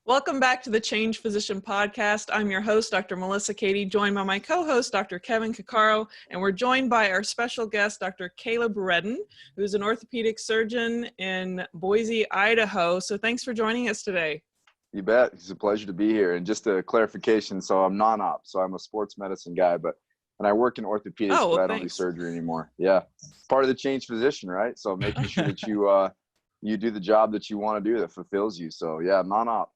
Welcome back to the Change Physician Podcast. I'm your host, Dr. Melissa Cady, joined by my co-host, Dr. Kevin Cuccaro, and we're joined by our special guest, Dr. Kaleb Redden, who's an orthopedic surgeon in Boise, Idaho. So thanks for joining us today. You bet. It's a pleasure to be here. And just a clarification, so I'm non-op, so I'm a sports medicine guy, and I work in orthopedics, but I don't do surgery anymore. Yeah. Part of the Change Physician, right? So making sure that you do the job that you want to do that fulfills you. So yeah, non-op.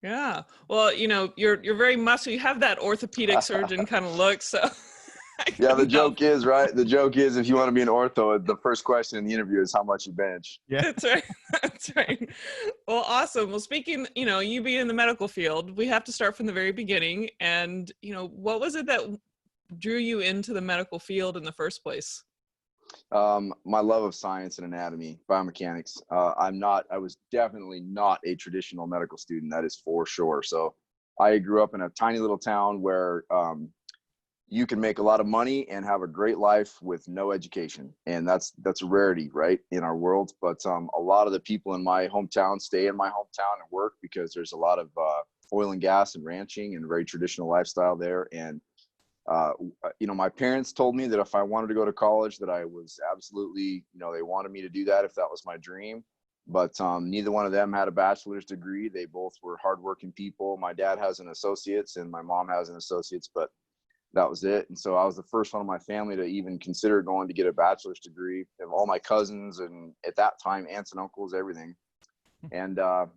Yeah. Well, you're very muscular. You have that orthopedic surgeon kind of look. So yeah, the joke is, right? The joke is, if you want to be an ortho, the first question in the interview is how much you bench. Yeah. That's right. That's right. Well, awesome. Well, speaking, you being in the medical field, we have to start from the very beginning. And, what was it that drew you into the medical field in the first place? My love of science and anatomy, biomechanics. I was definitely not a traditional medical student. That is for sure. So I grew up in a tiny little town where you can make a lot of money and have a great life with no education. And that's a rarity, right, in our world. But a lot of the people in my hometown stay in my hometown and work because there's a lot of oil and gas and ranching and very traditional lifestyle there. And my parents told me that if I wanted to go to college, that I was absolutely, they wanted me to do that if that was my dream. But neither one of them had a bachelor's degree. They both were hardworking people. My dad has an associate's and my mom has an associate's, but that was it. And so I was the first one in my family to even consider going to get a bachelor's degree, of all my cousins and at that time, aunts and uncles, everything. And I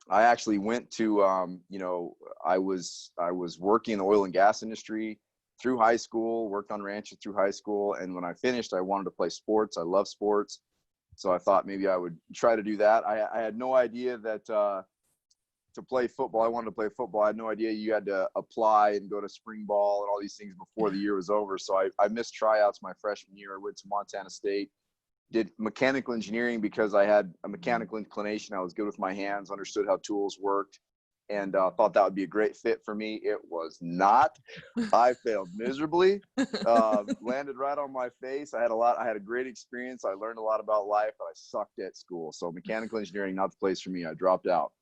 actually went to, I was working in the oil and gas industry through high school, worked on ranches through high school. And when I finished, I wanted to play sports. I love sports. So I thought maybe I would try to do that. I had no idea that to play football, I wanted to play football. I had no idea you had to apply and go to spring ball and all these things before the year was over. So I missed tryouts my freshman year. I went to Montana State, did mechanical engineering because I had a mechanical inclination. I was good with my hands, understood how tools worked, and thought that would be a great fit for me. It was not. I failed miserably, landed right on my face. I had a great experience. I learned a lot about life, but I sucked at school. So mechanical engineering, not the place for me. I dropped out.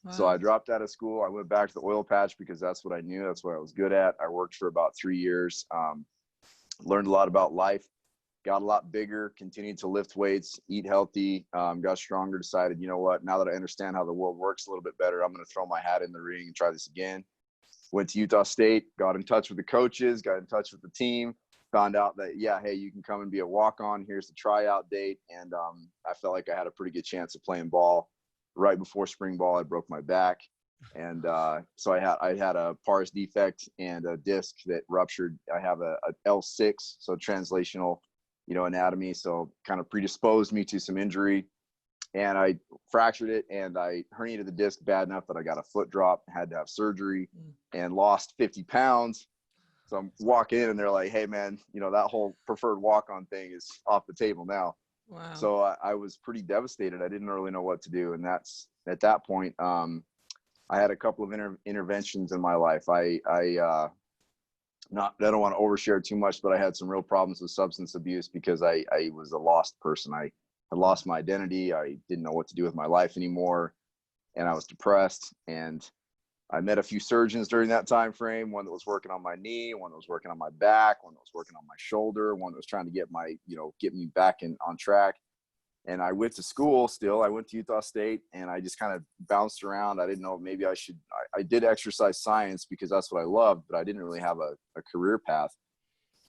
Wow. So I dropped out of school. I went back to the oil patch because that's what I knew. That's what I was good at. I worked for about 3 years, learned a lot about life, got a lot bigger, continued to lift weights, eat healthy, got stronger, decided, you know what, now that I understand how the world works a little bit better, I'm going to throw my hat in the ring and try this again. Went to Utah State, got in touch with the coaches, got in touch with the team, found out that, yeah, hey, you can come and be a walk-on. Here's the tryout date. And I felt like I had a pretty good chance of playing ball. Right before spring ball, I broke my back. And so I had a pars defect and a disc that ruptured. I have a L6, so translational, anatomy. So kind of predisposed me to some injury, and I fractured it and I herniated the disc bad enough that I got a foot drop, had to have surgery and lost 50 pounds. So I'm walking in and they're like, hey man, that whole preferred walk-on thing is off the table now. Wow. So I was pretty devastated. I didn't really know what to do. And that's at that point, I had a couple of interventions in my life. I don't want to overshare too much, but I had some real problems with substance abuse because I was a lost person. I had lost my identity. I didn't know what to do with my life anymore. And I was depressed. And I met a few surgeons during that time frame, one that was working on my knee, one that was working on my back, one that was working on my shoulder, one that was trying to get me back on track. And I went to school still. I went to Utah State and I just kind of bounced around. I didn't know, maybe I did exercise science because that's what I loved, but I didn't really have a career path.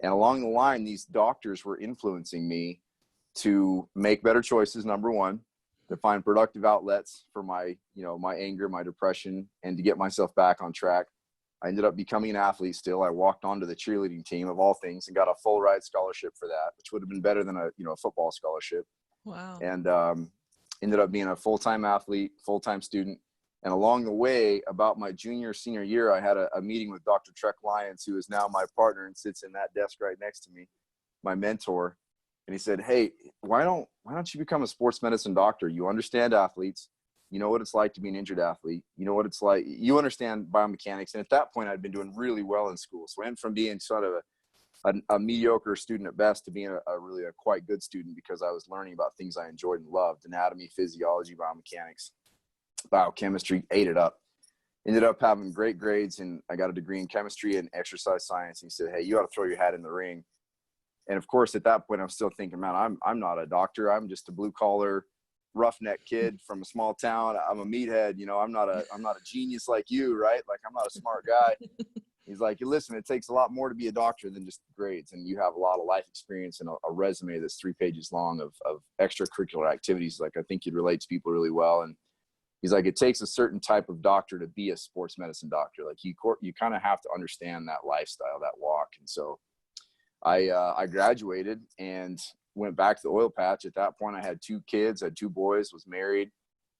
And along the line, these doctors were influencing me to make better choices, number one, to find productive outlets for my anger, my depression, and to get myself back on track. I ended up becoming an athlete still. I walked onto the cheerleading team of all things and got a full ride scholarship for that, which would have been better than a football scholarship. Wow. And ended up being a full-time athlete, full-time student. And along the way, about my senior year, I had a meeting with Dr. Trek Lyons, who is now my partner and sits in that desk right next to me, my mentor. And he said, hey, why don't you become a sports medicine doctor? You understand athletes. You know what it's like to be an injured athlete. You know what it's like. You understand biomechanics. And at that point, I'd been doing really well in school. So I went from being sort of a mediocre student at best to being a really quite good student because I was learning about things I enjoyed and loved: anatomy, physiology, biomechanics, biochemistry, ate it up. ended up having great grades, and I got a degree in chemistry and exercise science. And he said, hey, you ought to throw your hat in the ring. And of course, at that point, I'm still thinking, man, I'm not a doctor. I'm just a blue collar, roughneck kid from a small town. I'm a meathead. I'm not a genius like you, right? Like, I'm not a smart guy. He's like, listen, it takes a lot more to be a doctor than just grades. And you have a lot of life experience and a resume that's 3 pages long of extracurricular activities. Like, I think you'd relate to people really well. And he's like, it takes a certain type of doctor to be a sports medicine doctor. Like, you kind of have to understand that lifestyle, that walk. And so I graduated and went back to the oil patch. At that point, I had 2 kids, I had 2 boys, was married,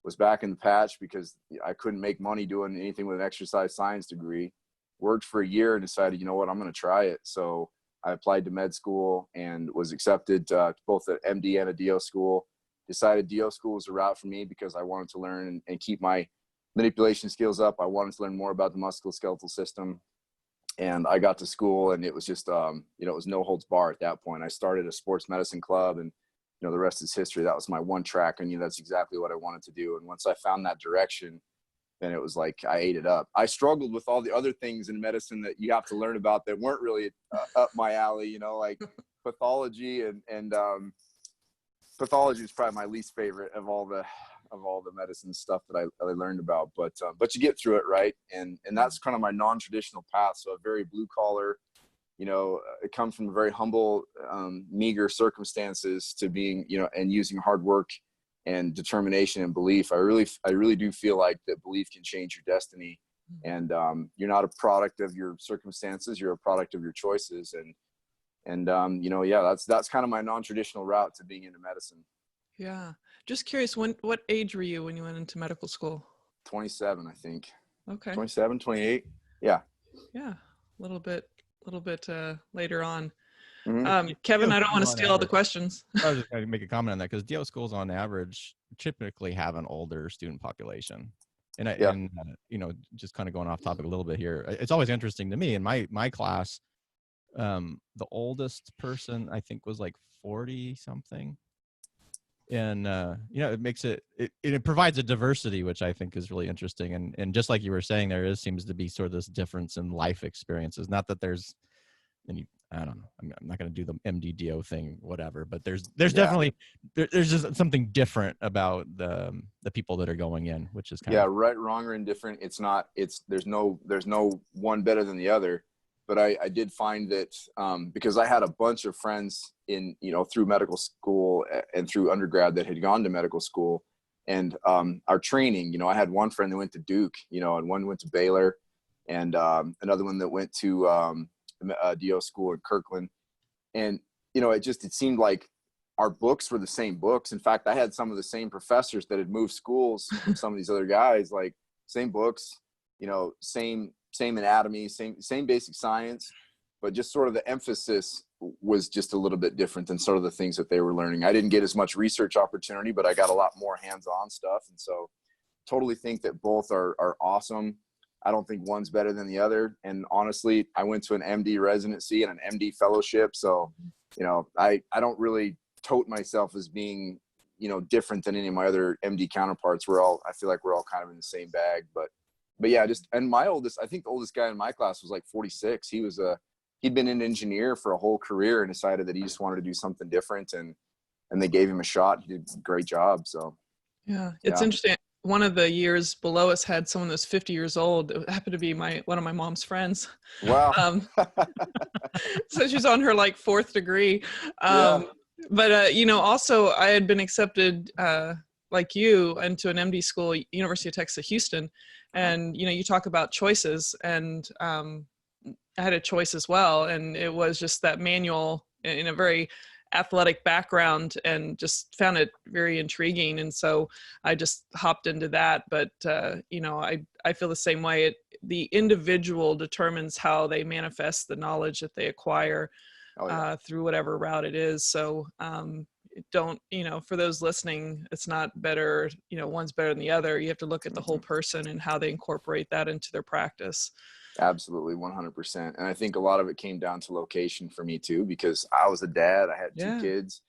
was back in the patch because I couldn't make money doing anything with an exercise science degree. Worked for a year and decided, you know what, I'm going to try it. So I applied to med school and was accepted to both an MD and a DO school. Decided DO school was a route for me because I wanted to learn and keep my manipulation skills up. I wanted to learn more about the musculoskeletal system. And I got to school and it was just, it was no holds bar at that point. I started a sports medicine club and, the rest is history. That was my one track. I knew that's exactly what I wanted to do. And once I found that direction, then it was like I ate it up. I struggled with all the other things in medicine that you have to learn about that weren't really up my alley, like pathology and pathology is probably my least favorite of all the medicine stuff that I learned about. But you get through it, right? And that's kind of my non-traditional path. So a very blue collar, it comes from very humble, meager circumstances to being, and using hard work and determination and belief. I really do feel like that belief can change your destiny. And you're not a product of your circumstances, you're a product of your choices. And that's kind of my non-traditional route to being into medicine. Yeah. Just curious, what age were you when you went into medical school? 27, I think. Okay. 27, 28. Yeah. Yeah. A little bit later on. Mm-hmm. Kevin, I don't want to steal all the questions. I was just going to make a comment on that because DO schools on average typically have an older student population. And just kind of going off topic a little bit here, it's always interesting to me in my class, the oldest person I think was like 40 something. And, it makes it provides a diversity, which I think is really interesting. And just like you were saying, seems to be sort of this difference in life experiences. Not that there's any, I don't know, I'm not going to do the MDDO thing, whatever, but there's definitely, there's just something different about the people that are going in, which is kind of. Right, wrong, or indifferent. There's no one better than the other. But I did find that because I had a bunch of friends in, through medical school and through undergrad that had gone to medical school, and our training, I had one friend that went to Duke, and one went to Baylor, and another one that went to DO school in Kirkland. And, it seemed like our books were the same books. In fact, I had some of the same professors that had moved schools from some of these other guys, like same books, same anatomy, same basic science, but just sort of the emphasis was just a little bit different than sort of the things that they were learning. I didn't get as much research opportunity, but I got a lot more hands-on stuff. And so totally think that both are awesome. I don't think one's better than the other. And honestly, I went to an MD residency and an MD fellowship. So, I don't really tote myself as being, different than any of my other MD counterparts. I feel like we're all kind of in the same bag, but yeah, and I think the oldest guy in my class was like 46. He'd been an engineer for a whole career and decided that he just wanted to do something different, and they gave him a shot. He did a great job. So yeah, it's interesting. One of the years below us had someone that's 50 years old. It happened to be one of my mom's friends. Wow. So she's on her like 4th degree. Yeah. But also I had been accepted like you into an MD school, University of Texas, Houston. And, you talk about choices, and I had a choice as well. And it was just that manual in a very athletic background, and just found it very intriguing. And so I just hopped into that. But, I feel the same way. The individual determines how they manifest the knowledge that they acquire through whatever route it is. So don't, for those listening, it's not better, one's better than the other. You have to look at the whole person and how they incorporate that into their practice. Absolutely. 100%. And I think a lot of it came down to location for me too, because I was a dad, I had 2 kids.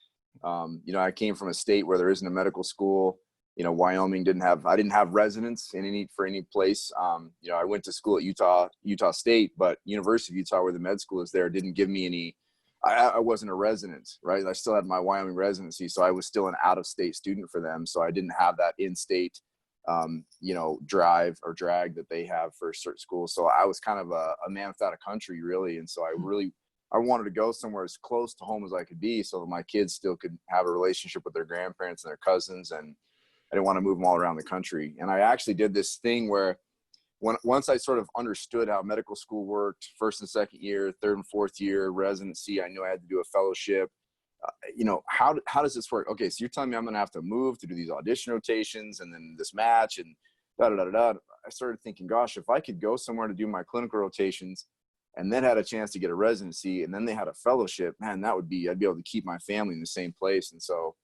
I came from a state where there isn't a medical school. Wyoming I didn't have residence for any place. I went to school at Utah State, but University of Utah, where the med school is there, didn't give me any. I wasn't a resident, right? I still had my Wyoming residency, so I was still an out-of-state student for them. So I didn't have that in-state, drive or drag that they have for certain schools. So I was kind of a man without a country, really. And so I wanted to go somewhere as close to home as I could be, so that my kids still could have a relationship with their grandparents and their cousins. And I didn't want to move them all around the country. And I actually did this thing where once I sort of understood how medical school worked, first and second year, third and fourth year residency, I knew I had to do a fellowship. How does this work? Okay, so you're telling me I'm going to have to move to do these audition rotations and then this match and da-da-da-da-da. I started thinking, gosh, if I could go somewhere to do my clinical rotations and then had a chance to get a residency and then they had a fellowship, man, I'd be able to keep my family in the same place. And so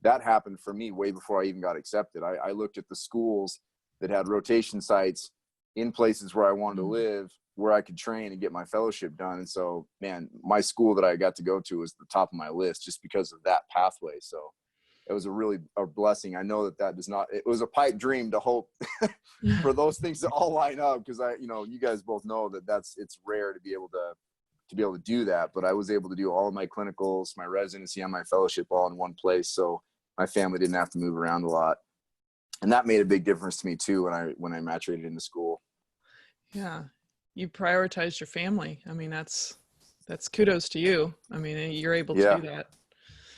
that happened for me way before I even got accepted. I looked at the schools that had rotation sites in places where I wanted to live, where I could train and get my fellowship done. And so, man, my school that I got to go to was the top of my list just because of that pathway. So it was a blessing. I know it was a pipe dream to hope for those things to all line up, because you guys both know it's rare to be able to do that. But I was able to do all of my clinicals, my residency, and my fellowship all in one place. So my family didn't have to move around a lot. And that made a big difference to me too when I maturated into school. Yeah. You prioritized your family. I mean, that's kudos to you. I mean, you're able to do that.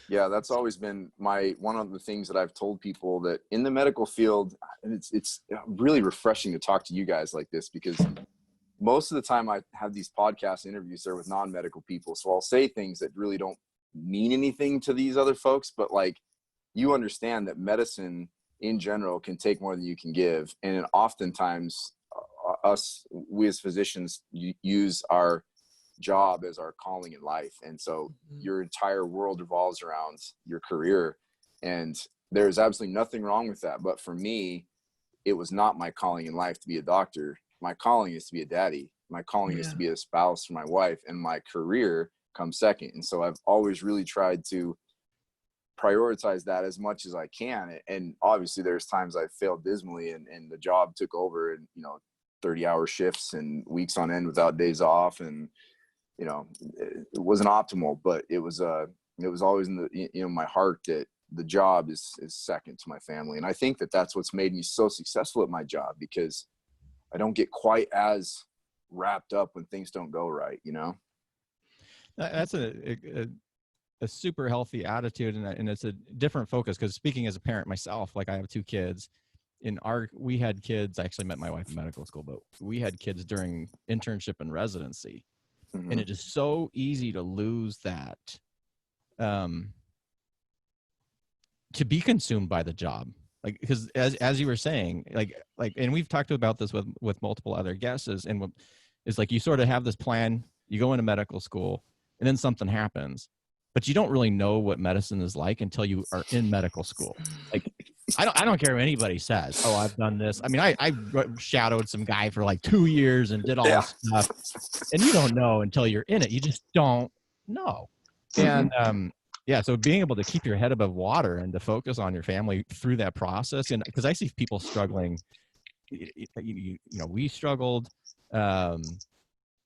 Yeah, that's always been one of the things that I've told people, that in the medical field, and it's really refreshing to talk to you guys like this, because most of the time I have these podcast interviews there with non-medical people. So I'll say things that really don't mean anything to these other folks, but you understand that medicine in general can take more than you can give. And oftentimes we as physicians use our job as our calling in life. And so your entire world revolves around your career. And there's absolutely nothing wrong with that. But for me, it was not my calling in life to be a doctor. My calling is to be a daddy. My calling is to be a spouse for my wife, and my career comes second. And so I've always really tried to prioritize that as much as I can. And obviously there's times I failed dismally and the job took over, and 30-hour shifts and weeks on end without days off, and it wasn't optimal, but it was always in my heart that the job is second to my family. And I think that that's what's made me so successful at my job, because I don't get quite as wrapped up when things don't go right. That's a super healthy attitude, and it's a different focus. Because speaking as a parent myself, I have 2 kids. We had kids. I actually met my wife in medical school, but we had kids during internship and residency, and it is so easy to lose that, to be consumed by the job. Because as you were saying, and we've talked about this with multiple other guests, and it's you sort of have this plan. You go into medical school, and then something happens, but you don't really know what medicine is like until you are in medical school. I don't care what anybody says. Oh, I've done this. I mean, I shadowed some guy for 2 years and did all this stuff, and you don't know until you're in it. You just don't know. And so being able to keep your head above water and to focus on your family through that process, and because I see people struggling, we struggled.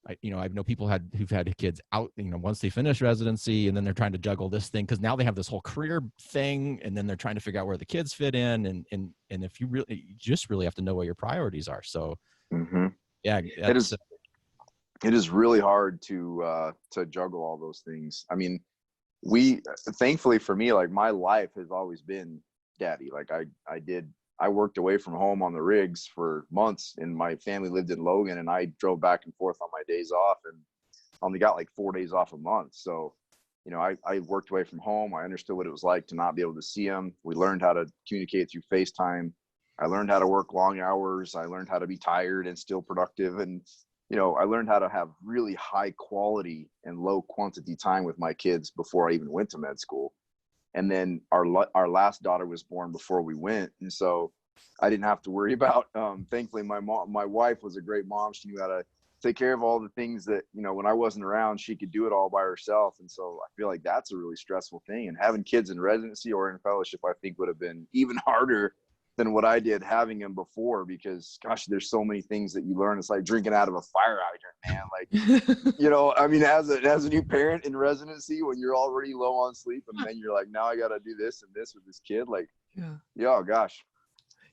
I know people who've had kids out, once they finish residency, and then they're trying to juggle this thing, because now they have this whole career thing, and then they're trying to figure out where the kids fit in. And if you just really have to know what your priorities are. So it is really hard to juggle all those things. I mean, thankfully for me, my life has always been daddy. I worked away from home on the rigs for months, and my family lived in Logan, and I drove back and forth on my days off, and only got 4 days off a month. So, I worked away from home. I understood what it was like to not be able to see them. We learned how to communicate through FaceTime. I learned how to work long hours. I learned how to be tired and still productive. And, I learned how to have really high quality and low quantity time with my kids before I even went to med school. And then our last daughter was born before we went. And so I didn't have to worry about, thankfully my wife was a great mom. She knew how to take care of all the things that, when I wasn't around, she could do it all by herself. And so I feel like that's a really stressful thing. And having kids in residency or in fellowship, I think would have been even harder than what I did having him before, because gosh, there's so many things that you learn. It's like drinking out of a fire hydrant, man. Like, you know, I mean, as a new parent in residency, when you're already low on sleep, and then you're like, now I got to do this and this with this kid. Like, yeah, oh gosh.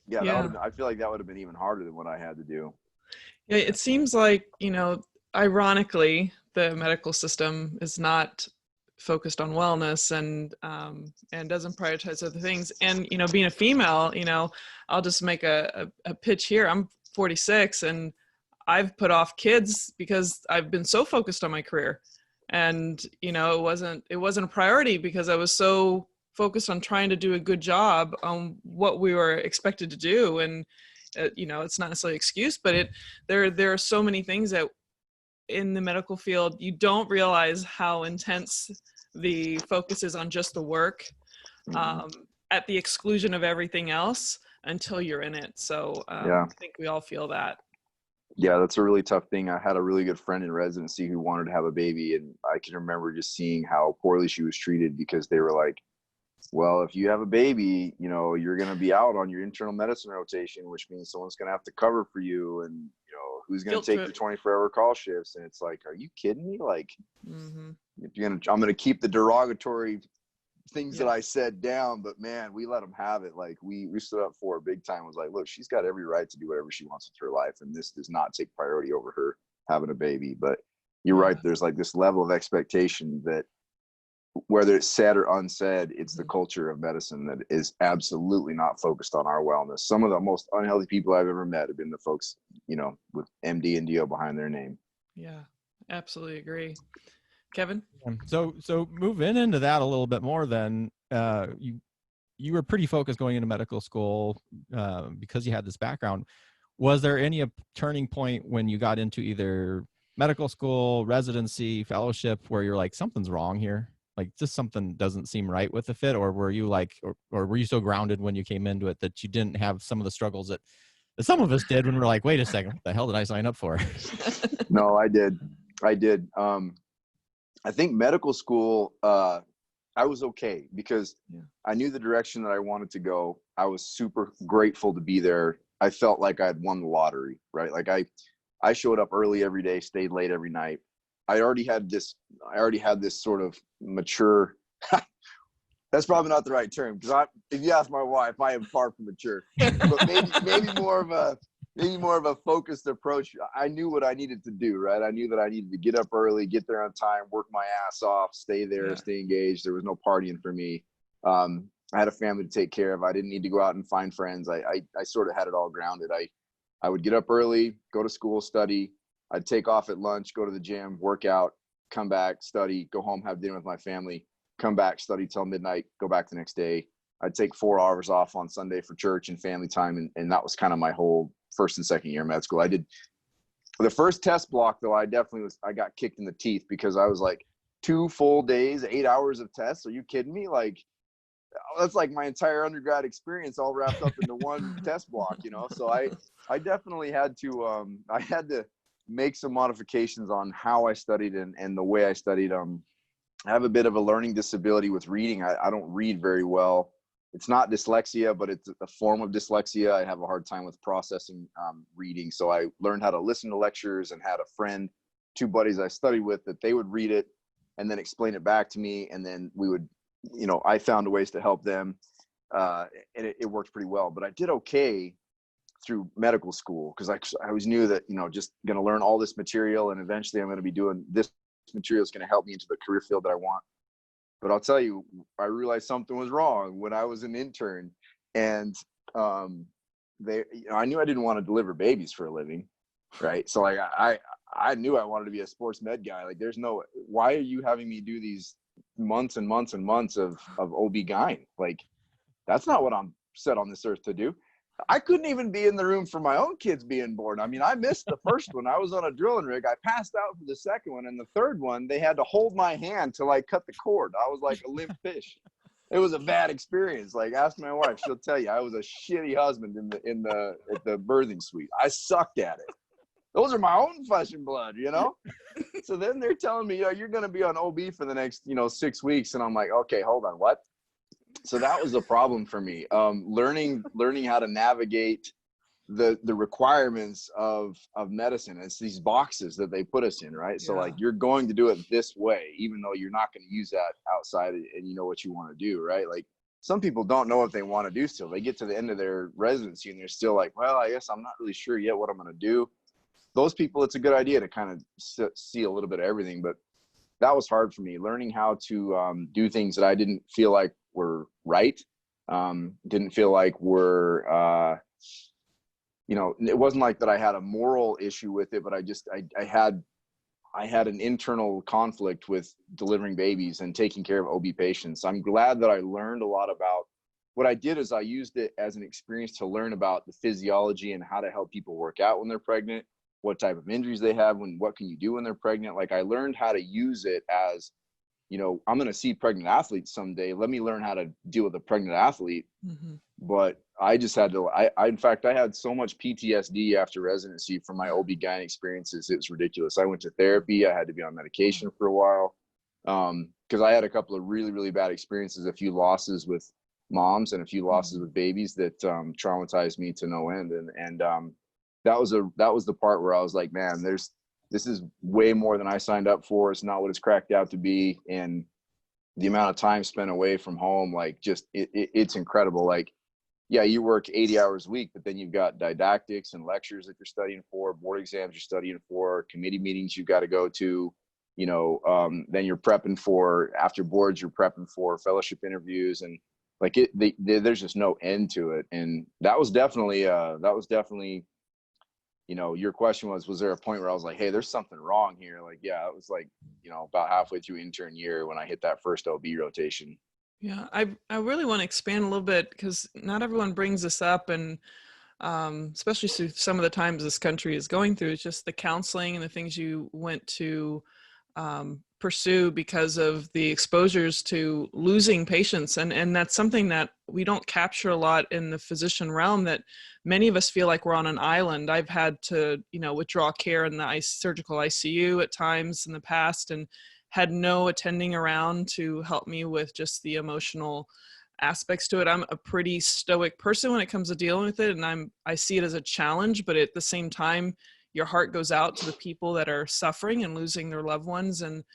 Yeah, that would've, I feel like that would have been even harder than what I had to do. Yeah, it seems like, you know, ironically, the medical system is not focused on wellness and doesn't prioritize other things. And, you know, being a female, you know, I'll just make a pitch here. I'm 46 and I've put off kids because I've been so focused on my career. And, you know, it wasn't a priority because I was so focused on trying to do a good job on what we were expected to do. And, you know, it's not necessarily an excuse, but there are so many things that in the medical field, you don't realize how intense the focus is on just the work at the exclusion of everything else until you're in it. So I think we all feel that. Yeah, that's a really tough thing. I had a really good friend in residency who wanted to have a baby, and I can remember just seeing how poorly she was treated because they were like, well, if you have a baby, you know, you're going to be out on your internal medicine rotation, which means someone's going to have to cover for you. And, you know, who's going to take your 24-hour call shifts? And it's like, are you kidding me? Like, if I'm going to keep the derogatory things that I said down, but man, we let them have it. Like we stood up for her big time. Was like, look, she's got every right to do whatever she wants with her life. And this does not take priority over her having a baby. But you're right. There's like this level of expectation that, whether it's said or unsaid, it's the culture of medicine that is absolutely not focused on our wellness. Some of the most unhealthy people I've ever met have been the folks, you know, with MD and DO behind their name. Yeah, absolutely agree. Kevin? So moving into that a little bit more, then you were pretty focused going into medical school because you had this background. Was there any turning point when you got into either medical school, residency, fellowship, where you're like, something's wrong here? Like just something doesn't seem right with the fit? Or were you like, or were you so grounded when you came into it that you didn't have some of the struggles that some of us did when we're like, wait a second, what the hell did I sign up for? No, I did. I think medical school, I was okay because I knew the direction that I wanted to go. I was super grateful to be there. I felt like I had won the lottery, right? Like I showed up early every day, stayed late every night. I already had this sort of mature, that's probably not the right term, because if you ask my wife, I am far from mature, but maybe more of a focused approach. I knew what I needed to do, right? I knew that I needed to get up early, get there on time, work my ass off, stay there, stay engaged. There was no partying for me. I had a family to take care of. I didn't need to go out and find friends. I sort of had it all grounded. I would get up early, go to school, study. I'd take off at lunch, go to the gym, work out, come back, study, go home, have dinner with my family, come back, study till midnight, go back the next day. I'd take 4 hours off on Sunday for church and family time. And that was kind of my whole first and second year of med school. I did the first test block though. I got kicked in the teeth because I was like 2 full days, 8 hours of tests. Are you kidding me? Like, that's like my entire undergrad experience all wrapped up into one test block, you know? So I definitely had to, I had to make some modifications on how I studied and the way I studied. I have a bit of a learning disability with reading. I don't read very well. It's not dyslexia, but it's a form of dyslexia. I have a hard time with processing reading. So I learned how to listen to lectures and had a friend, 2 buddies I studied with, that they would read it and then explain it back to me. And then we would, you know, I found ways to help them. And it worked pretty well, but I did okay through medical school because I always knew that, you know, just going to learn all this material and eventually I'm going to be doing this material is going to help me into the career field that I want. But I'll tell you, I realized something was wrong when I was an intern, and I knew I didn't want to deliver babies for a living, right? So like I knew I wanted to be a sports med guy. Like why are you having me do these months and months and months of OB-GYN? Like that's not what I'm set on this earth to do. I couldn't even be in the room for my own kids being born. I mean, I missed the first one. I was on a drilling rig. I passed out for the second one. And the third one, they had to hold my hand till I cut the cord. I was like a limp fish. It was a bad experience. Like, ask my wife. She'll tell you I was a shitty husband at the birthing suite. I sucked at it. Those are my own flesh and blood, you know? So then they're telling me, you're going to be on OB for the next, 6 weeks. And I'm like, okay, hold on. What? So that was a problem for me. Learning how to navigate the requirements of medicine. It's these boxes that they put us in, right? So like, you're going to do it this way, even though you're not going to use that outside, and you know what you want to do, right? Like, some people don't know what they want to do still. They get to the end of their residency and they're still like, well, I guess I'm not really sure yet what I'm going to do. Those people, it's a good idea to kind of see a little bit of everything. But that was hard for me, learning how to do things that I didn't feel like were right. Didn't feel like were, it wasn't like that I had a moral issue with it, but I had an internal conflict with delivering babies and taking care of OB patients. I'm glad that I learned a lot about what I did. Is I used it as an experience to learn about the physiology and how to help people work out when they're pregnant, what type of injuries they have, what can you do when they're pregnant. Like, I learned how to use it as, I'm going to see pregnant athletes someday. Let me learn how to deal with a pregnant athlete. Mm-hmm. But I just had to, in fact, I had so much PTSD after residency from my OB-GYN experiences. It was ridiculous. I went to therapy. I had to be on medication for a while. Cause I had a couple of really, really bad experiences, a few losses with moms and a few losses with babies that, traumatized me to no end. And that was the part where I was like, man, this is way more than I signed up for. It's not what it's cracked out to be. And the amount of time spent away from home, like, just, it's incredible. Like, yeah, you work 80 hours a week, but then you've got didactics and lectures that you're studying for, board exams you're studying for, committee meetings you got to go to, then you're prepping for, after boards, you're prepping for fellowship interviews, and like there's just no end to it. And that was definitely, your question was there a point where I was like, hey, there's something wrong here? Like, yeah, it was like, about halfway through intern year when I hit that first OB rotation. Yeah, I really want to expand a little bit, because not everyone brings this up, and especially through some of the times this country is going through. It's just the counseling and the things you went to pursue because of the exposures to losing patients, and that's something that we don't capture a lot in the physician realm, that many of us feel like we're on an island. I've had to withdraw care in the surgical ICU at times in the past, and had no attending around to help me with just the emotional aspects to it. I'm a pretty stoic person when it comes to dealing with it, and I see it as a challenge, but at the same time, your heart goes out to the people that are suffering and losing their loved ones. And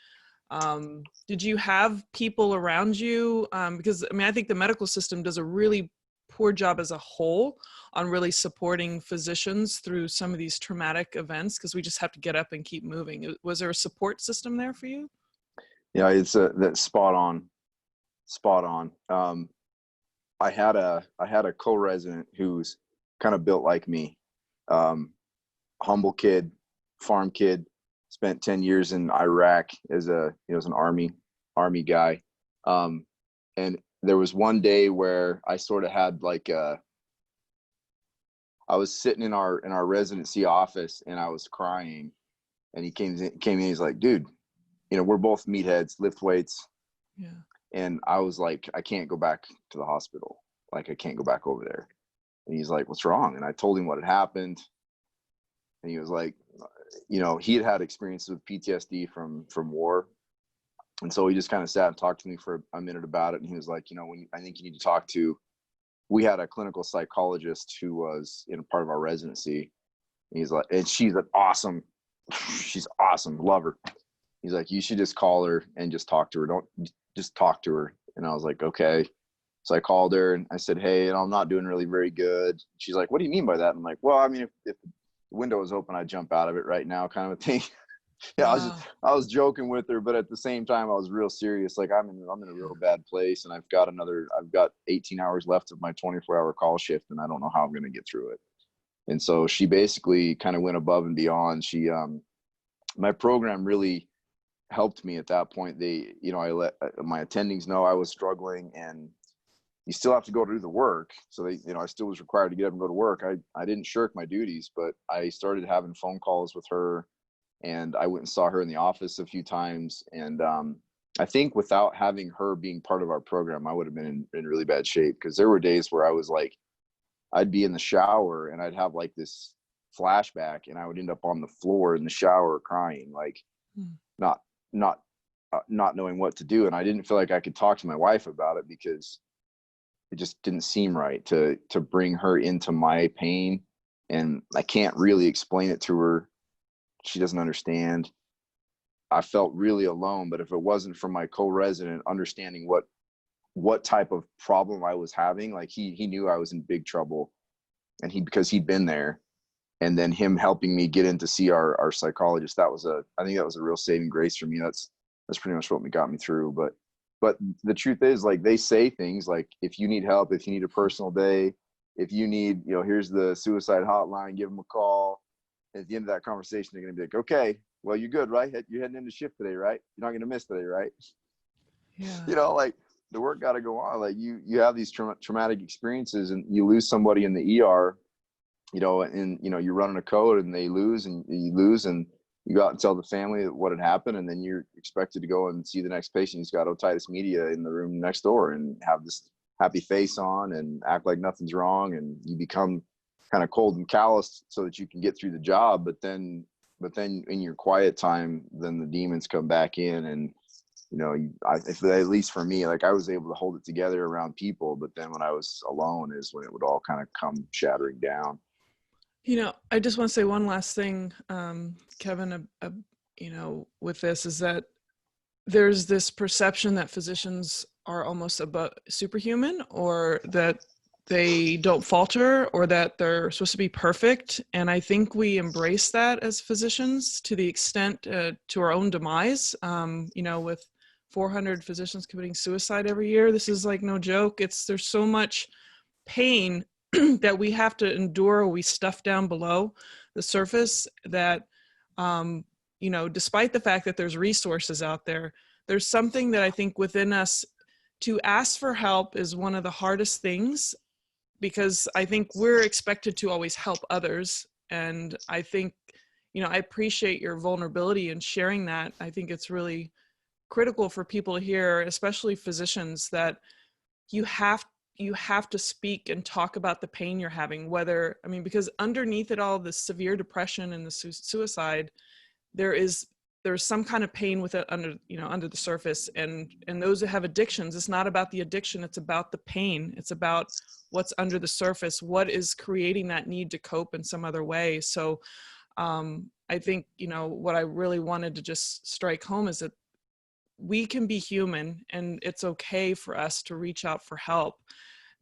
did you have people around you? Because I think the medical system does a really poor job as a whole on really supporting physicians through some of these traumatic events, because we just have to get up and keep moving. Was there a support system there for you? Yeah, that's spot on. I had a co-resident who's kind of built like me, humble kid, farm kid, spent 10 years in Iraq as an army guy. And there was one day where I sort of had like I was sitting in our residency office and I was crying, and he came in, he's like, dude, we're both meatheads, lift weights. Yeah. And I was like, I can't go back to the hospital. Like, I can't go back over there. And he's like, what's wrong? And I told him what had happened. And he was like, he had experiences with PTSD from war. And so he just kind of sat and talked to me for a minute about it. And he was like, I think you need to talk to, we had a clinical psychologist who was in a part of our residency. And he's like, and she's awesome, love her. He's like, you should just call her and just talk to her. Don't just talk to her. And I was like, okay. So I called her and I said, hey, I'm not doing really very good. She's like, what do you mean by that? I'm like, well, I mean, if the window is open, I'd jump out of it right now, kind of a thing. Yeah, wow. I was joking with her, but at the same time, I was real serious. Like, I'm in a real bad place, and I've got 18 hours left of my 24-hour call shift, and I don't know how I'm going to get through it. And so she basically kind of went above and beyond. She, my program really helped me at that point. I let my attendings know I was struggling, and you still have to go do the work. So I still was required to get up and go to work. I didn't shirk my duties, but I started having phone calls with her, and I went and saw her in the office a few times. And I think without having her being part of our program, I would have been in really bad shape, because there were days where I was like, I'd be in the shower and I'd have like this flashback, and I would end up on the floor in the shower crying, like not knowing what to do. And I didn't feel like I could talk to my wife about it, because it just didn't seem right to bring her into my pain, and I can't really explain it to her. She doesn't understand. I felt really alone, but if it wasn't for my co-resident understanding what type of problem I was having, like he knew I was in big trouble, and because he'd been there, and then him helping me get in to see our psychologist, I think that was a real saving grace for me. That's pretty much what got me through. But the truth is, like, they say things like, if you need help, if you need a personal day, if you need, here's the suicide hotline, give them a call. At the end of that conversation, they're going to be like, okay, well, you're good, right? You're heading into shift today, right? You're not going to miss today, right? Yeah. Like, the work got to go on. Like, you have these traumatic experiences, and you lose somebody in the ER, and you're running a code, and they lose, and you lose, and you go out and tell the family what had happened, and then you're expected to go and see the next patient who's got otitis media in the room next door, and have this happy face on and act like nothing's wrong, and you become kind of cold and callous so that you can get through the job. But then in your quiet time, then the demons come back in, and at least for me, like, I was able to hold it together around people, but then when I was alone is when it would all kind of come shattering down. I just want to say one last thing, Kevin, with this, is that there's this perception that physicians are almost superhuman, or that they don't falter, or that they're supposed to be perfect. And I think we embrace that as physicians to the extent to our own demise. With 400 physicians committing suicide every year, this is like no joke. There's so much pain that we have to endure, or we stuff down below the surface, that despite the fact that there's resources out there, there's something that I think within us. To ask for help is one of the hardest things, because I think we're expected to always help others. And I think, I appreciate your vulnerability in sharing that. I think it's really critical for people to hear, especially physicians, that you have to speak and talk about the pain you're having, because underneath it all, the severe depression and the suicide, there's some kind of pain with it under the surface. And those that have addictions, it's not about the addiction, it's about the pain. It's about what's under the surface, what is creating that need to cope in some other way. So I think, what I really wanted to just strike home is that we can be human, and it's okay for us to reach out for help.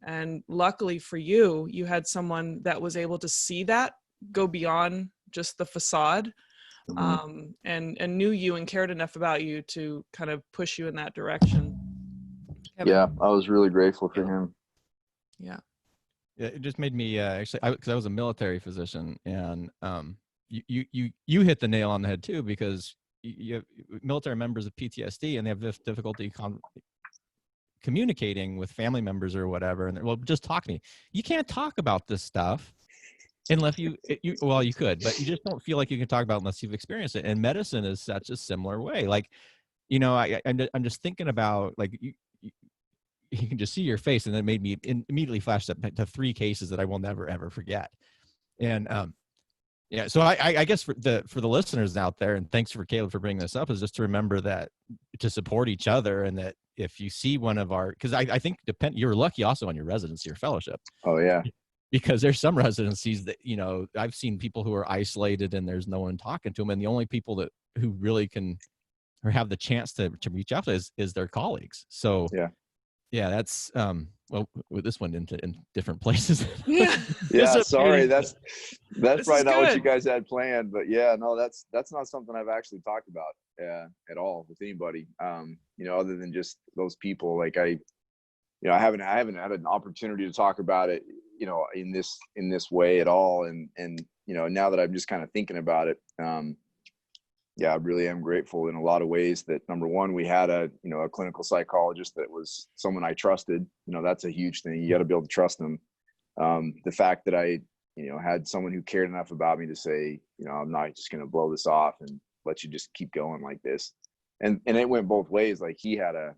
And luckily for you, you had someone that was able to see that, go beyond just the facade, and knew you and cared enough about you to kind of push you in that direction. Kevin? Yeah, I was really grateful for him. Yeah. Yeah, it just made me actually, because I was a military physician, and you hit the nail on the head too, because you have military members of PTSD, and they have this difficulty communicating with family members or whatever, and well, just talk to me. You can't talk about this stuff unless you could, but you just don't feel like you can talk about it unless you've experienced it. And medicine is such a similar way. Like, I'm just thinking about, like, you can just see your face, and it made me immediately flash to 3 cases that I will never ever forget. And yeah, so I guess for the listeners out there, and thanks for Kaleb for bringing this up, is just to remember that, to support each other, and that if you see one of our, because I think you're lucky also on your residency or fellowship. Oh yeah. Because there's some residencies that, I've seen people who are isolated and there's no one talking to them, and the only people who really can or have the chance to reach out to is their colleagues. So yeah, that's well, this went in different places. Yeah. Yeah, sorry, that's probably not what you good. guys had planned, but yeah, no, that's not something I've actually talked about at all with anybody. Other than just those people. Like, I haven't had an opportunity to talk about it, in this way at all. And now that I'm just kind of thinking about it, yeah, I really am grateful in a lot of ways that, number one, we had a clinical psychologist that was someone I trusted. That's a huge thing. You got to be able to trust them. The fact that I, had someone who cared enough about me to say, I'm not just going to blow this off and let you just keep going like this. And it went both ways. Like, he had a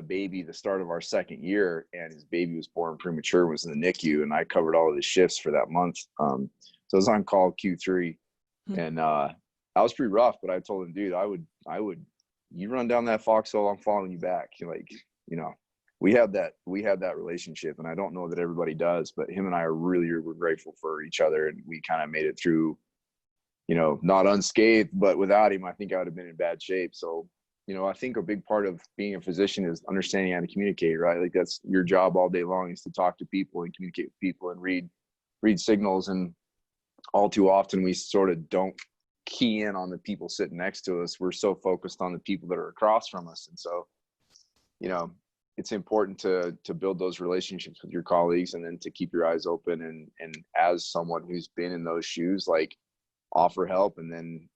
baby the start of our second year, and his baby was born premature, was in the NICU, and I covered all of his shifts for that month. So I was on call Q3, and I was pretty rough, but I told him, dude, I would, you run down that foxhole, I'm following you back. You're like, we had that relationship, and I don't know that everybody does, but him and I we're grateful for each other, and we kind of made it through, not unscathed, but without him, I think I would have been in bad shape. So, I think a big part of being a physician is understanding how to communicate, right? Like that's your job all day long, is to talk to people and communicate with people and read signals. And all too often we sort of don't key in on the people sitting next to us. We're so focused on the people that are across from us. And so, it's important to build those relationships with your colleagues, and then to keep your eyes open, and as someone who's been in those shoes, like offer help, and then,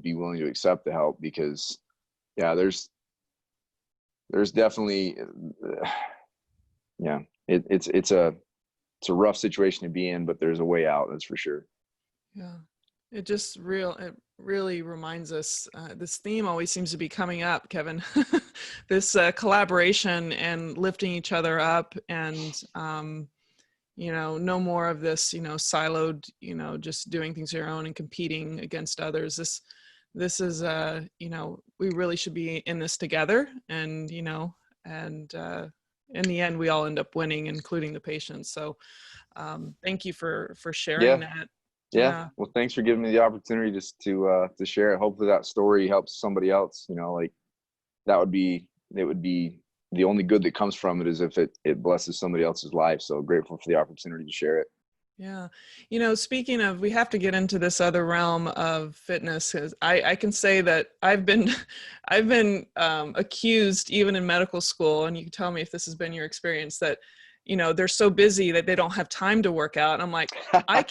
be willing to accept the help, because there's definitely, it's a rough situation to be in, but there's a way out. That's for sure. Yeah. It really reminds us, this theme always seems to be coming up, Kevin, this collaboration and lifting each other up, and, no more of this, siloed, just doing things on your own and competing against others. This is, we really should be in this together, and, and in the end, we all end up winning, including the patients. So thank you for sharing that. Yeah. Well, thanks for giving me the opportunity just to share it. Hopefully that story helps somebody else. Like it would be the only good that comes from it is if it blesses somebody else's life. So grateful for the opportunity to share it. Yeah. Speaking of, we have to get into this other realm of fitness, because I can say that I've been accused, even in medical school, and you can tell me if this has been your experience, that they're so busy that they don't have time to work out. And I'm like, I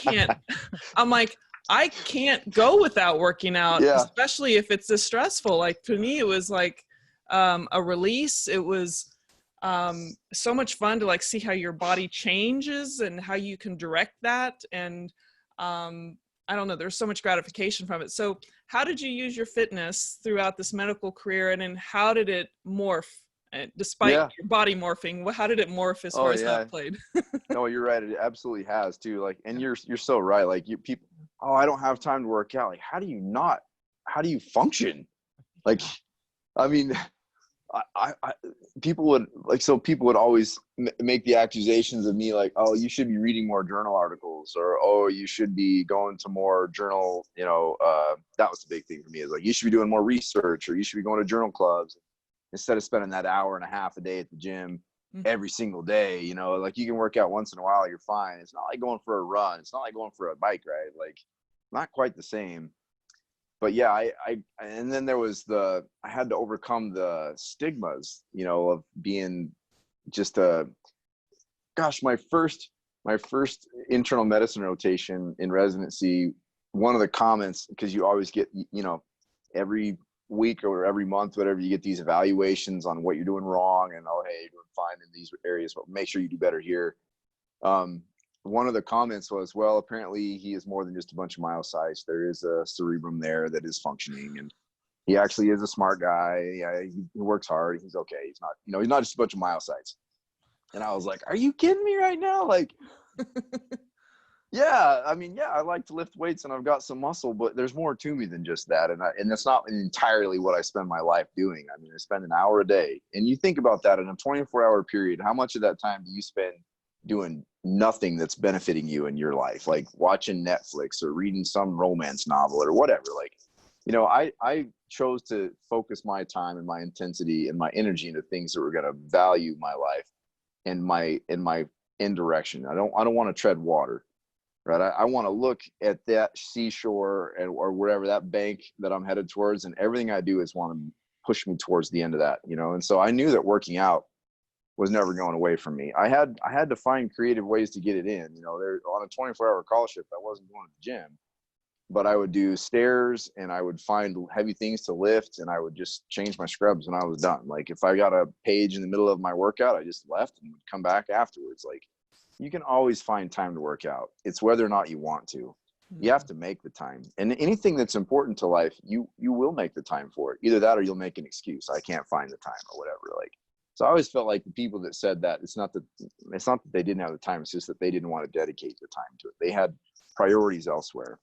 can't go without working out, especially if it's this stressful. Like for me, it was like a release. It was so much fun to like see how your body changes and how you can direct that. And I don't know, there's so much gratification from it. So how did you use your fitness throughout this medical career? And then how did it morph? Despite your body morphing, how did it morph as far as that played? No, you're right. It absolutely has too. Like, and you're so right. Like people, I don't have time to work out. Like, how do you function? Like, I mean, people would always make the accusations of me, like, oh, you should be reading more journal articles, or, oh, you should be going to more journal, that was the big thing for me, is like, you should be doing more research, or you should be going to journal clubs, instead of spending that hour and a half a day at the gym every single day. Like, you can work out once in a while, you're fine. It's not like going for a run. It's not like going for a bike ride. Like, not quite the same. But yeah, and then there was I had to overcome the stigmas, of being just my first internal medicine rotation in residency. One of the comments, because you always get, every week or every month, whatever, you get these evaluations on what you're doing wrong, and, oh, hey, you're doing fine in these areas, but make sure you do better here. One of the comments was, well, apparently he is more than just a bunch of myocytes. There is a cerebrum there that is functioning, and he actually is a smart guy. Yeah, he works hard. He's okay. He's not, he's not just a bunch of myocytes. And I was like, are you kidding me right now? Like, yeah, I mean, I like to lift weights and I've got some muscle, but there's more to me than just that. And that's not entirely what I spend my life doing. I mean, I spend an hour a day, and you think about that in a 24-hour period, how much of that time do you spend doing nothing that's benefiting you in your life, like watching Netflix or reading some romance novel or whatever? Like, I chose to focus my time and my intensity and my energy into things that were going to value my life and my end direction. I don't want to tread water. Right. I want to look at that seashore or wherever, that bank that I'm headed towards, and everything I do is want to push me towards the end of that, And so I knew that working out was never going away from me. I had to find creative ways to get it in. There, on a 24-hour call shift, I wasn't going to the gym, but I would do stairs, and I would find heavy things to lift, and I would just change my scrubs when I was done. Like, if I got a page in the middle of my workout, I just left and would come back afterwards. Like, you can always find time to work out. It's whether or not you want to. You have to make the time. And anything that's important to life, you will make the time for it. Either that, or you'll make an excuse. I can't find the time, or whatever. Like, so I always felt like the people that said that, it's not that they didn't have the time. It's just that they didn't want to dedicate the time to it. They had priorities elsewhere.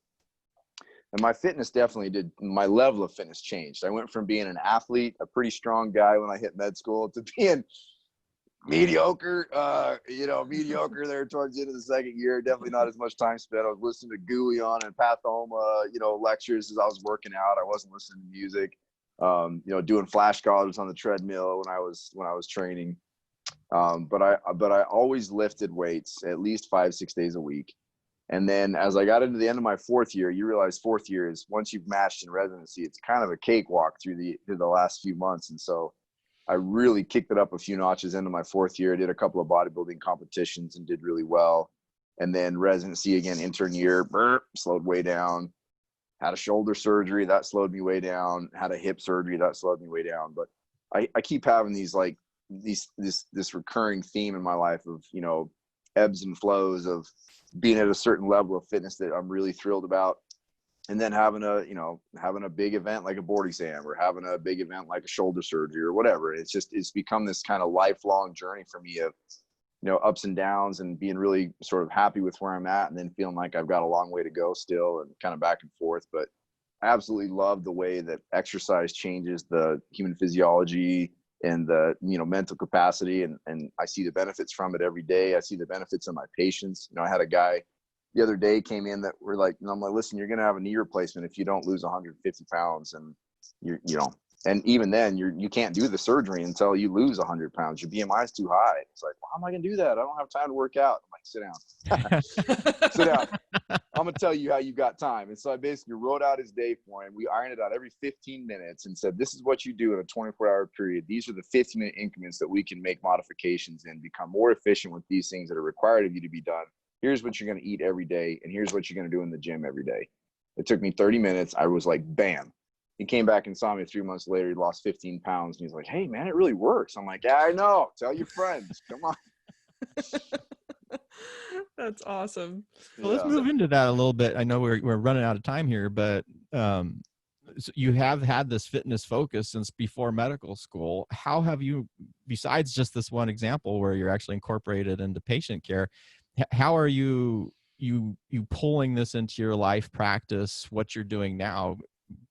And my fitness definitely did. My level of fitness changed. I went from being an athlete, a pretty strong guy when I hit med school, to being mediocre, mediocre there towards the end of the second year. Definitely not as much time spent. I was listening to Gouillon and Pathoma, lectures as I was working out. I wasn't listening to music. Doing flash colors on the treadmill when I was training. But I always lifted weights at least 5-6 days a week. And then as I got into the end of my fourth year, you realize fourth year is once you've matched in residency, it's kind of a cakewalk through the last few months. And so I really kicked it up a few notches into my fourth year. I did a couple of bodybuilding competitions and did really well. And then residency again, intern year, slowed way down. Had a shoulder surgery, that slowed me way down. Had a hip surgery, that slowed me way down. But I keep having these this recurring theme in my life of, ebbs and flows of being at a certain level of fitness that I'm really thrilled about. And then having a big event like a board exam or having a big event like a shoulder surgery or whatever. It's become this kind of lifelong journey for me of, ups and downs and being really sort of happy with where I'm at and then feeling like I've got a long way to go still and kind of back and forth. But I absolutely love the way that exercise changes the human physiology and the, mental capacity. And I see the benefits from it every day. I see the benefits in my patients. I had a guy the other day came in that were like, I'm like, listen, you're going to have a knee replacement if you don't lose 150 pounds. And and even then you can't do the surgery until you lose 100 pounds. Your BMI is too high. It's like, well, how am I going to do that? I don't have time to work out. I'm like, sit down. Sit down. I'm going to tell you how you got time. And so I basically wrote out his day for him. We ironed it out every 15 minutes and said, this is what you do in a 24-hour period. These are the 15-minute increments that we can make modifications and become more efficient with these things that are required of you to be done. Here's what you're going to eat every day. And here's what you're going to do in the gym every day. It took me 30 minutes. I was like, bam. He came back and saw me 3 months later. He lost 15 pounds. And he's like, hey, man, it really works. I'm like, yeah, I know. Tell your friends. Come on. That's awesome. Well, let's move into that a little bit. I know we're running out of time here, but so you have had this fitness focus since before medical school. How have you, besides just this one example where you're actually incorporated into patient care, how are you pulling this into your life practice, what you're doing now,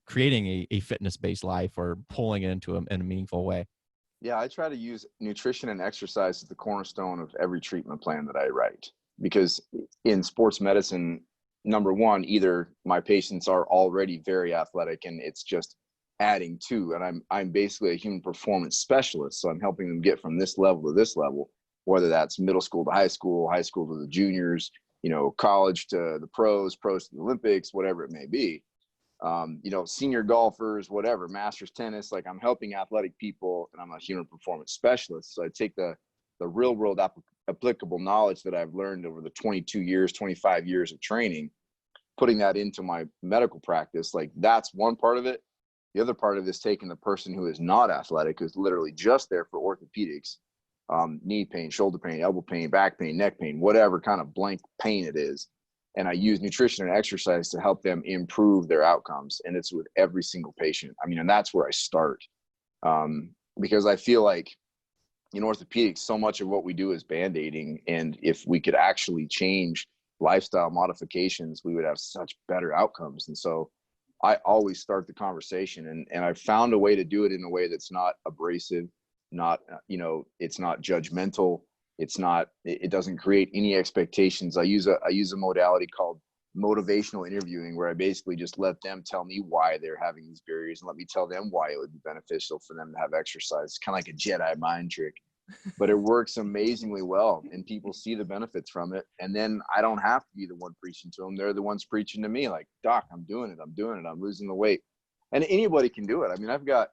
creating a fitness-based life or pulling it into in a meaningful way? Yeah, I try to use nutrition and exercise as the cornerstone of every treatment plan that I write. Because in sports medicine, number one, either my patients are already very athletic and it's just adding to, and I'm basically a human performance specialist. So I'm helping them get from this level to this level, whether that's middle school to high school to the juniors, college to the pros to the Olympics, whatever it may be. Senior golfers, whatever, masters tennis, like I'm helping athletic people and I'm a human performance specialist. So I take the real world applicable knowledge that I've learned over the 25 years of training, putting that into my medical practice. Like that's one part of it. The other part of it is taking the person who is not athletic, who's literally just there for orthopedics, knee pain, shoulder pain, elbow pain, back pain, neck pain, whatever kind of blank pain it is. And I use nutrition and exercise to help them improve their outcomes. And it's with every single patient. I mean, and that's where I start. Because I feel like in orthopedics, so much of what we do is band-aiding. And if we could actually change lifestyle modifications, we would have such better outcomes. And so I always start the conversation and I've found a way to do it in a way that's not abrasive, not, it's not judgmental. It doesn't create any expectations. I use a modality called motivational interviewing, where I basically just let them tell me why they're having these barriers and let me tell them why it would be beneficial for them to have exercise. It's kind of like a Jedi mind trick, but it works amazingly well and people see the benefits from it. And then I don't have to be the one preaching to them. They're the ones preaching to me like, doc, I'm doing it. I'm losing the weight. And anybody can do it. I mean, I've got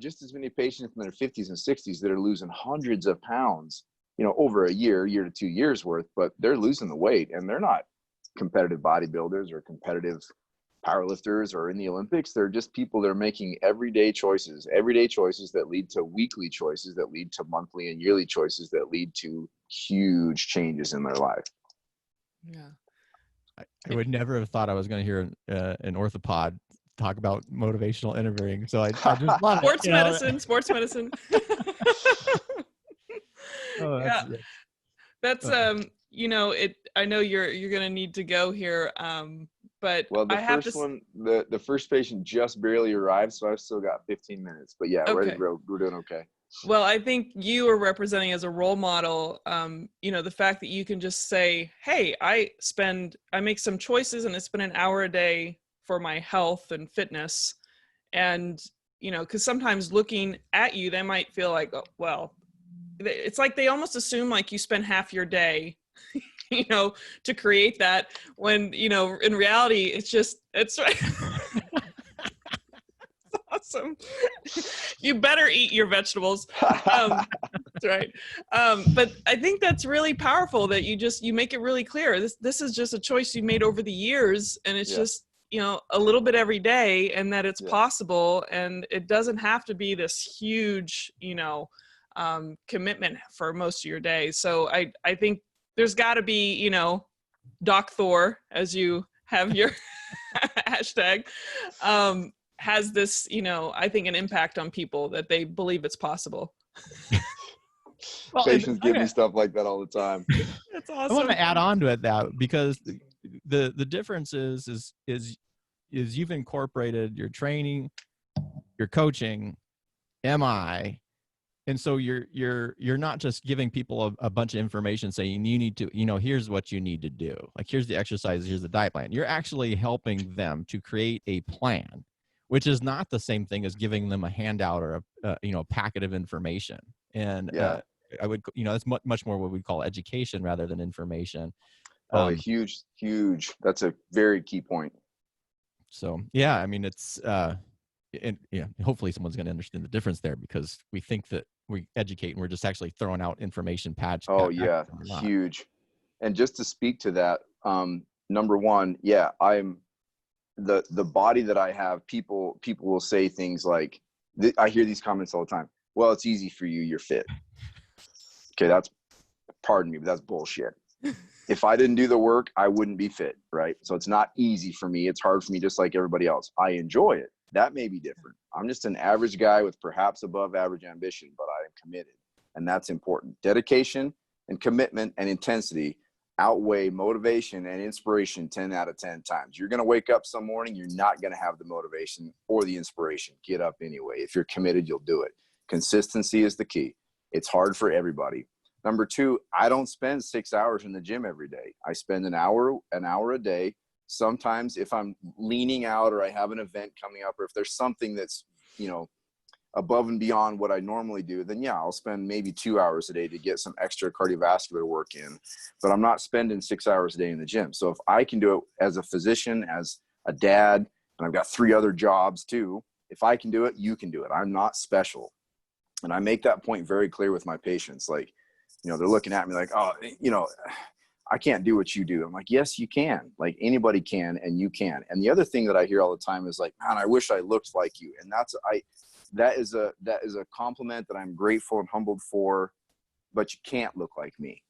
just as many patients in their 50s and 60s that are losing hundreds of pounds, over a year to 2 years worth, but they're losing the weight and they're not competitive bodybuilders or competitive powerlifters or in the Olympics. They're just people that are making everyday choices that lead to weekly choices, that lead to monthly and yearly choices, that lead to huge changes in their life. Yeah. I would never have thought I was going to hear an orthopod talk about motivational interviewing. So I just love it. Sports medicine. Oh, that's I know you're going to need to go here. But well, the first patient just barely arrived, so I've still got 15 minutes. But yeah, okay. we're doing okay. Well, I think you are representing as a role model, the fact that you can just say, hey, I make some choices and I spend an hour a day for my health and fitness. And, because sometimes looking at you, they might feel like, oh, well, it's like they almost assume like you spend half your day, to create that when, in reality, it's right. Awesome. You better eat your vegetables. That's right. But I think that's really powerful that you make it really clear. This is just a choice you made over the years, and it's just, a little bit every day, and that it's possible, and it doesn't have to be this huge, commitment for most of your day. So I think there's got to be, Doc Thor, as you have your hashtag, has this, I think, an impact on people that they believe it's possible. Well, patients give me stuff like that all the time. That's awesome. I want to add on to it that because the difference is you've incorporated your training, your coaching, MI, and so you're not just giving people a bunch of information saying you need to, here's what you need to do. Like, here's the exercises, here's the diet plan. You're actually helping them to create a plan, which is not the same thing as giving them a handout or a packet of information. And I would, that's much more what we call education rather than information. Huge. That's a very key point. So, yeah, I mean, it's, hopefully someone's going to understand the difference there, because we think that we educate and we're just actually throwing out information patch. Huge. And just to speak to that, number one, I'm the body that I have, people will say things like, I hear these comments all the time. Well, it's easy for you. You're fit. Okay. Pardon me, but that's bullshit. If I didn't do the work, I wouldn't be fit. Right. So it's not easy for me. It's hard for me, just like everybody else. I enjoy it. That may be different. I'm just an average guy with perhaps above average ambition, but I am committed. And that's important. Dedication and commitment and intensity outweigh motivation and inspiration 10 out of 10 times. You're going to wake up some morning, you're not going to have the motivation or the inspiration. Get up anyway. If you're committed, you'll do it. Consistency is the key. It's hard for everybody. Number two, I don't spend 6 hours in the gym every day. I spend an hour a day. Sometimes if I'm leaning out or I have an event coming up, or if there's something that's, above and beyond what I normally do, then I'll spend maybe 2 hours a day to get some extra cardiovascular work in, but I'm not spending 6 hours a day in the gym. So if I can do it as a physician, as a dad, and I've got 3 other jobs too, if I can do it, you can do it. I'm not special. And I make that point very clear with my patients. Like, they're looking at me like, oh, I can't do what you do. I'm like, yes, you can. Like, anybody can, and you can. And the other thing that I hear all the time is like, man, I wish I looked like you. And that is a compliment that I'm grateful and humbled for, but you can't look like me.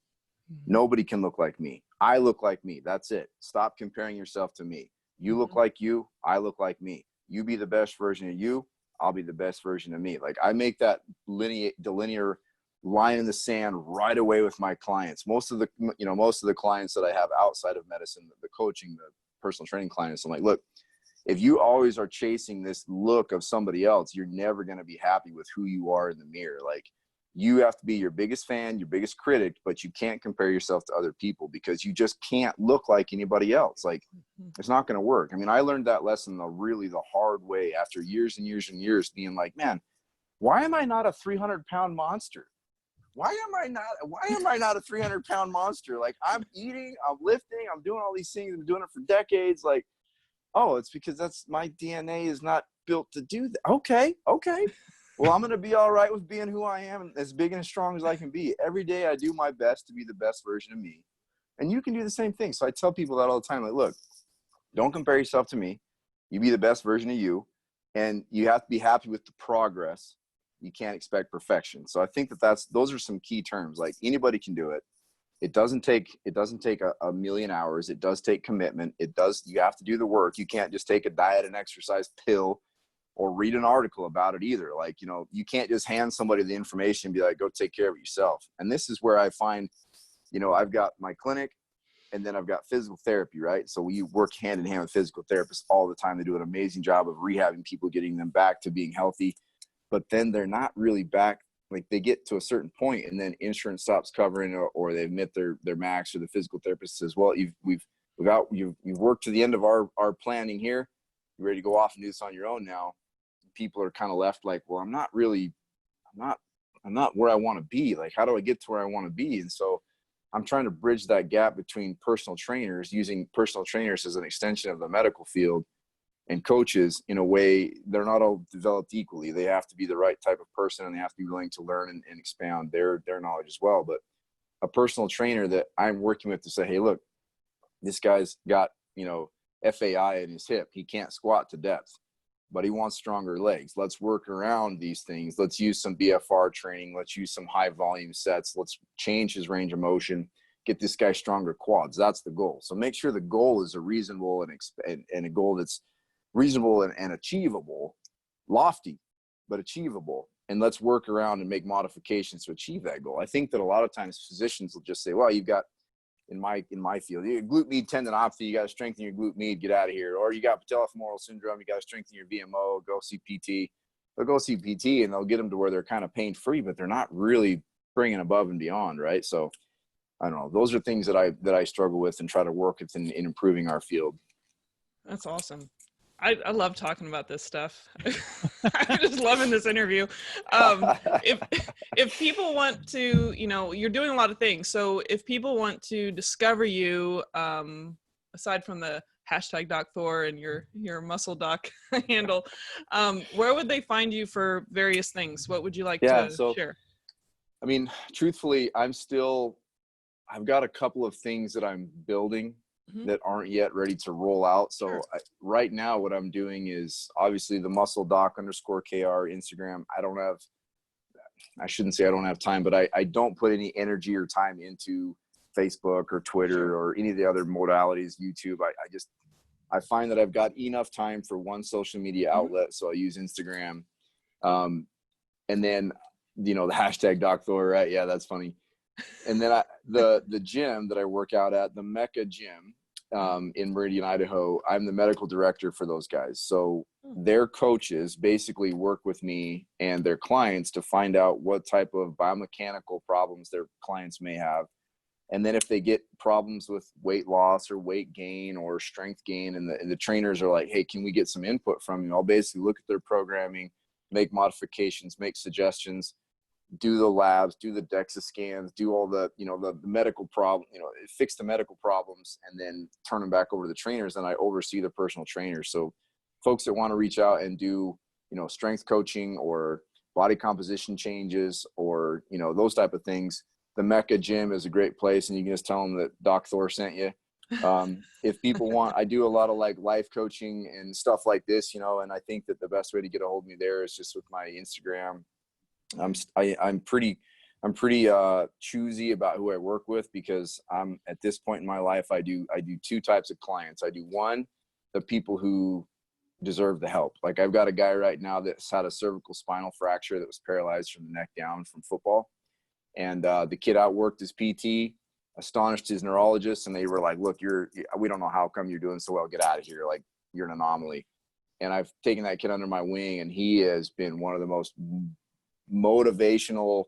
Nobody can look like me. I look like me. That's it. Stop comparing yourself to me. You look like you. I look like me. You be the best version of you. I'll be the best version of me. Like, I make that delinear line in the sand right away with my clients. Most of the clients that I have outside of medicine, the coaching, the personal training clients, I'm like, look, if you always are chasing this look of somebody else, you're never going to be happy with who you are in the mirror. Like, you have to be your biggest fan, your biggest critic, but you can't compare yourself to other people because you just can't look like anybody else. Like, it's not going to work. I mean, I learned that lesson the hard way after years and years and years being like, man, why am I not a 300-pound monster? Why am I not a 300-pound monster? Like, I'm eating, I'm lifting, I'm doing all these things. I've been doing it for decades. Like, oh, it's because my DNA is not built to do that. Okay. Well, I'm going to be all right with being who I am, as big and as strong as I can be. Every day I do my best to be the best version of me. And you can do the same thing. So I tell people that all the time. Like, look, don't compare yourself to me. You be the best version of you. And you have to be happy with the progress. You can't expect perfection. So I think those are some key terms. Like, anybody can do it. It doesn't take a million hours. It does take commitment. You have to do the work. You can't just take a diet and exercise pill or read an article about it either. Like, you can't just hand somebody the information and be like, go take care of it yourself. And this is where I find, I've got my clinic and then I've got physical therapy, right? So we work hand in hand with physical therapists all the time. They do an amazing job of rehabbing people, getting them back to being healthy, but then they're not really back like they get to a certain point and then insurance stops covering, or they've met their max, or the physical therapist says, well, you've worked to the end of our planning here. You're ready to go off and do this on your own now. People are kind of left like, well, I'm not where I want to be. Like, how do I get to where I want to be? And so I'm trying to bridge that gap between personal trainers, using personal trainers as an extension of the medical field, and coaches in a way. They're not all developed equally. They have to be the right type of person, and they have to be willing to learn and expand their knowledge as well. But a personal trainer that I'm working with to say, hey, look, this guy's got, FAI in his hip. He can't squat to depth, but he wants stronger legs. Let's work around these things. Let's use some BFR training. Let's use some high volume sets. Let's change his range of motion, get this guy stronger quads. That's the goal. So make sure the goal is a reasonable and a goal that's reasonable and achievable, lofty, but achievable. And let's work around and make modifications to achieve that goal. I think that a lot of times physicians will just say, well, you've got, in my field, you glute med tendinopathy, you got to strengthen your glute med, get out of here. Or you got patellofemoral syndrome, you got to strengthen your VMO, go see PT. They'll go see PT and they'll get them to where they're kind of pain free, but they're not really bringing above and beyond, right? So I don't know. Those are things that I struggle with and try to work with in improving our field. That's awesome. I love talking about this stuff. I'm just loving this interview. If people want to, you're doing a lot of things. So if people want to discover you, aside from the hashtag Doc Thor and your muscle doc handle, where would they find you for various things? What would you like to share? I mean, truthfully, I've got a couple of things that I'm building that aren't yet ready to roll out. So right now what I'm doing is obviously the muscle doc _KR Instagram. I shouldn't say I don't have time, but I don't put any energy or time into Facebook or Twitter or any of the other modalities, YouTube. I find that I've got enough time for one social media outlet. So I use Instagram. And then, the hashtag Doc Thor, right? Yeah, that's funny. And then the gym that I work out at, the Mecca Gym, in Meridian, Idaho, I'm the medical director for those guys. So their coaches basically work with me and their clients to find out what type of biomechanical problems their clients may have. And then if they get problems with weight loss or weight gain or strength gain, and the trainers are like, hey, can we get some input from you? I'll basically look at their programming, make modifications, make suggestions, do the labs, do the DEXA scans, do all the, the medical problem, fix the medical problems, and then turn them back over to the trainers. And I oversee the personal trainers. So folks that want to reach out and do, strength coaching or body composition changes or, those type of things, the Mecca Gym is a great place. And you can just tell them that Doc Thor sent you. If people want, I do a lot of like life coaching and stuff like this, and I think that the best way to get a hold of me there is just with my Instagram. I'm pretty choosy about who I work with, because I'm at this point in my life, I do two types of clients. I do one, the people who deserve the help. Like I've got a guy right now that's had a cervical spinal fracture that was paralyzed from the neck down from football. And the kid outworked his PT, astonished his neurologist, and they were like, look, we don't know how come you're doing so well. Get out of here. Like, you're an anomaly. And I've taken that kid under my wing, and he has been one of the most motivational,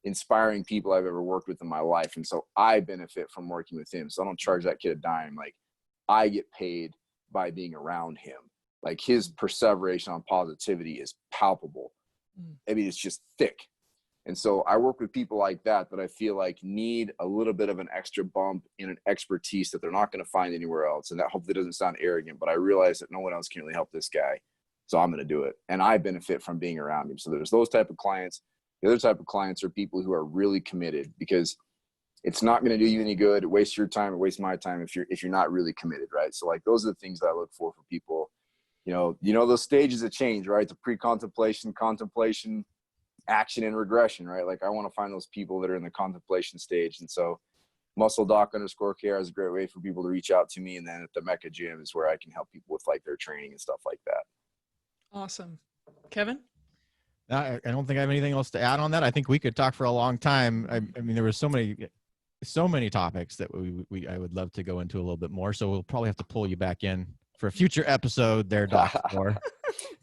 inspiring people I've ever worked with in my life. And so I benefit from working with him. So I don't charge that kid a dime. Like, I get paid by being around him. Like, his perseveration on positivity is palpable. I mean, it's just thick. And so I work with people like that I feel like need a little bit of an extra bump in an expertise that they're not going to find anywhere else. And that hopefully doesn't sound arrogant, but I realize that no one else can really help this guy. So I'm going to do it. And I benefit from being around him. So there's those type of clients. The other type of clients are people who are really committed, because it's not going to do you any good. It wastes your time. It wastes my time if you're not really committed, right? So like, those are the things that I look for people. Those stages of change, right? The pre-contemplation, contemplation, action, and regression, right? Like, I want to find those people that are in the contemplation stage. And so muscle doc _KR is a great way for people to reach out to me. And then at the Mecca Gym is where I can help people with like their training and stuff like that. Awesome. Kevin? I don't think I have anything else to add on that. I think we could talk for a long time. I mean, there were so many topics that I would love to go into a little bit more. So we'll probably have to pull you back in for a future episode there, Doc Thor.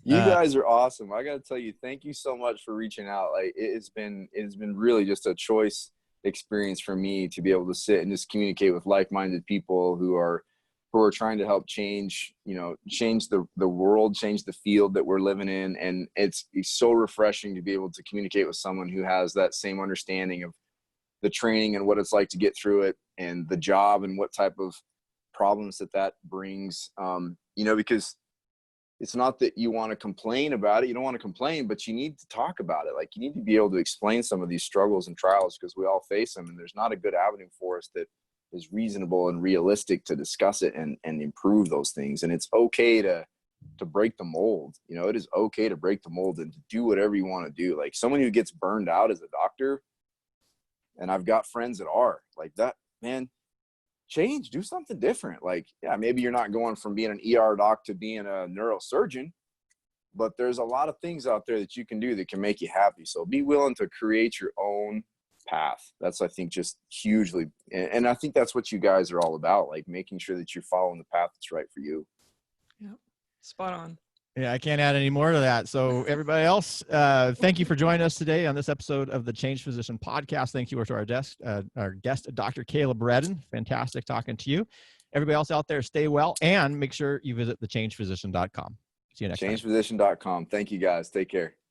You guys are awesome. I got to tell you, thank you so much for reaching out. Like it's been really just a choice experience for me to be able to sit and just communicate with like-minded people who are trying to help change the world, change the field that we're living in. And it's so refreshing to be able to communicate with someone who has that same understanding of the training and what it's like to get through it, and the job and what type of problems that brings. Because it's not that you want to complain about it. You don't want to complain, but you need to talk about it. Like, you need to be able to explain some of these struggles and trials, because we all face them, and there's not a good avenue for us that is reasonable and realistic to discuss it and improve those things. And it's okay to break the mold. It is okay to break the mold and to do whatever you want to do. Like, someone who gets burned out as a doctor, and I've got friends that are like that, man, change, do something different. Like, yeah, maybe you're not going from being an ER doc to being a neurosurgeon, but there's a lot of things out there that you can do that can make you happy. So be willing to create your own path. That's, I think, just hugely, and I think that's what you guys are all about, like making sure that you're following the path that's right for you. Yep. Spot on. Yeah, I can't add any more to that. So everybody else, thank you for joining us today on this episode of the Change Physician Podcast. Thank you to our guest, Dr. Kaleb Redden. Fantastic talking to you. Everybody else out there, stay well, and make sure you visit thechangephysician.com. See you next time. Changephysician.com. Thank you, guys. Take care.